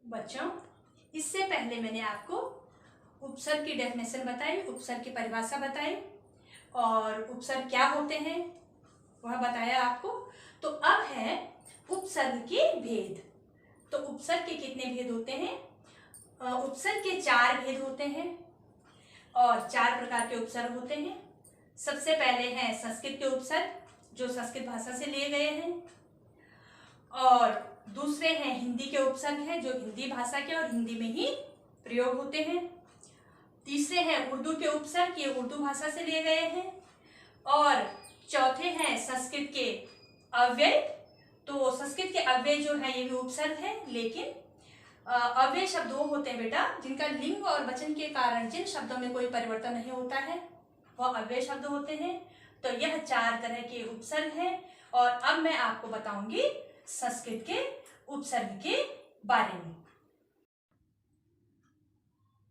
बच्चों, इससे पहले मैंने आपको उपसर्ग की डेफिनेशन बताई, उपसर्ग की परिभाषा बताई और उपसर्ग क्या होते हैं वह बताया आपको। तो अब है उपसर्ग के भेद। तो उपसर्ग के कितने भेद होते हैं? उपसर्ग के 4 भेद होते हैं और 4 प्रकार के उपसर्ग होते हैं। सबसे पहले हैं संस्कृत के उपसर्ग जो संस्कृत भाषा से लिए गए हैं, और दूसरे हैं हिंदी के उपसर्ग हैं जो हिंदी भाषा के और हिंदी में ही प्रयोग होते हैं। तीसरे हैं उर्दू के उपसर्ग, ये उर्दू भाषा से लिए गए हैं। और चौथे हैं संस्कृत के अव्यय। तो संस्कृत के अव्यय जो है ये भी उपसर्ग है, लेकिन अव्यय शब्द वो होते हैं बेटा जिनका लिंग और वचन के कारण जिन शब्दों में कोई परिवर्तन नहीं होता है वह अव्यय शब्द होते हैं। तो यह 4 तरह के उपसर्ग हैं और अब मैं आपको बताऊंगी संस्कृत के उपसर्ग के बारे में।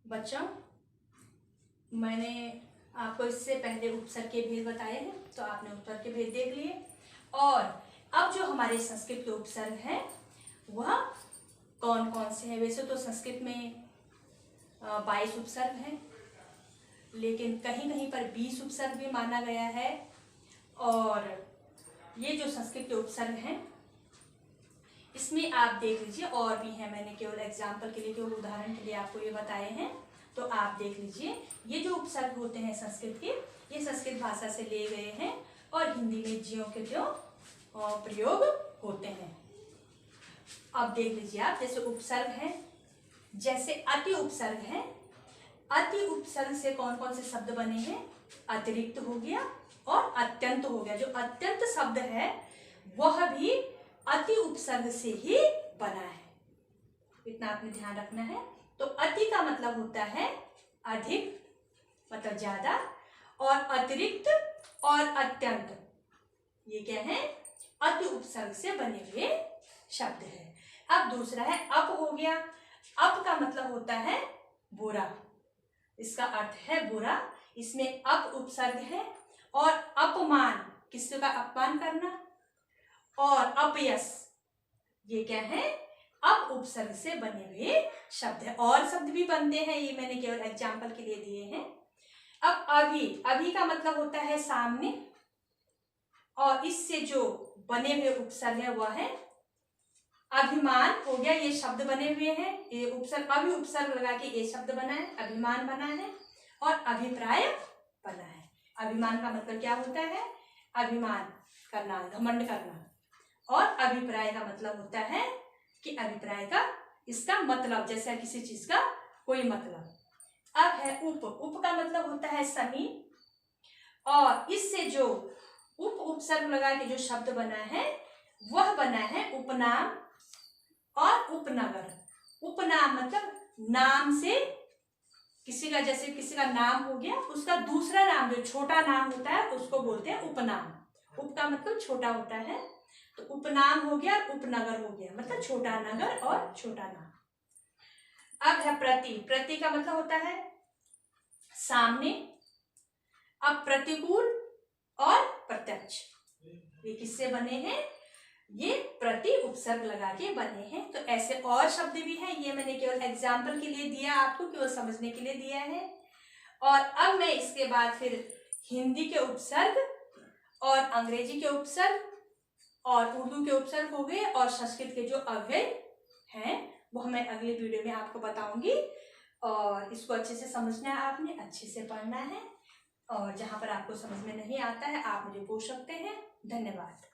बच्चों, मैंने आपको इससे पहले उपसर्ग के भेद बताए हैं, तो आपने उपसर्ग के भेद देख लिए। और अब जो हमारे संस्कृत के उपसर्ग हैं वह कौन कौन से हैं? वैसे तो संस्कृत में 22 उपसर्ग हैं, लेकिन कहीं कहीं पर 20 उपसर्ग भी माना गया है। और ये जो संस्कृत के उपसर्ग हैं इसमें आप देख लीजिए, और भी हैं, मैंने केवल एग्जाम्पल के लिए, केवल उदाहरण के लिए आपको ये बताए हैं। तो आप देख लीजिए, ये जो उपसर्ग होते हैं संस्कृत के, ये संस्कृत भाषा से लिए गए हैं और हिंदी में ज्यों के त्यों प्रयोग होते हैं। अब देख लीजिए आप, जैसे उपसर्ग हैं, जैसे अति उपसर्ग है। अति उपसर्ग से कौन कौन से शब्द बने हैं? अतिरिक्त हो गया और अत्यंत हो गया। जो अत्यंत शब्द है वह भी अति उपसर्ग से ही बना है, इतना आपने ध्यान रखना है। तो अति का मतलब होता है अधिक, मतलब ज्यादा, और अतिरिक्त और अत्यंत ये क्या है? अति उपसर्ग से बने हुए शब्द है। अब दूसरा है अप हो गया। अप का मतलब होता है बुरा, इसका अर्थ है बुरा। इसमें अप उपसर्ग है। और अपमान, किसी का अपमान करना, और अपयश ये क्या है? अप उपसर्ग से बने हुए शब्द है। और शब्द भी बनते हैं, ये मैंने केवल एग्जाम्पल के लिए दिए हैं। अब अभी, अभी का मतलब होता है सामने, और इससे जो बने हुए उपसर्ग है वह है अभिमान हो गया। ये शब्द बने हुए हैं, ये उपसर्ग, अभी उपसर्ग लगा के ये शब्द बना है, अभिमान बना है। और अभिप्राय बना है। अभिमान का मतलब क्या होता है? अभिमान करना, घमंड करना। और अभिप्राय का मतलब होता है कि अभिप्राय का इसका मतलब, जैसे किसी चीज का कोई मतलब। अब है उप। उप का मतलब होता है समीप, और इससे जो उप उपसर्ग लगा के जो शब्द बना है वह बना है उपनाम और उपनगर। उपनाम मतलब नाम से किसी का, जैसे किसी का नाम हो गया, उसका दूसरा नाम जो छोटा नाम होता है उसको बोलते हैं उपनाम। उप का मतलब छोटा होता है, तो उपनाम हो गया, उपनगर हो गया, मतलब छोटा नगर और छोटा नाम। अब है प्रति। प्रति का मतलब होता है सामने। अब प्रतिकूल और प्रत्यक्ष ये किससे बने हैं? ये प्रति उपसर्ग लगा के बने हैं। तो ऐसे और शब्द भी हैं, ये मैंने केवल एग्जाम्पल के लिए दिया, आपको केवल समझने के लिए दिया है। और अब मैं इसके बाद फिर हिंदी के उपसर्ग और अंग्रेजी के उपसर्ग और उर्दू के उपसर्ग हो गए, और संस्कृत के जो अव्यय हैं वो मैं अगले वीडियो में आपको बताऊंगी। और इसको अच्छे से समझना है, आपने अच्छे से पढ़ना है, और जहाँ पर आपको समझ में नहीं आता है आप मुझे पूछ सकते हैं। धन्यवाद।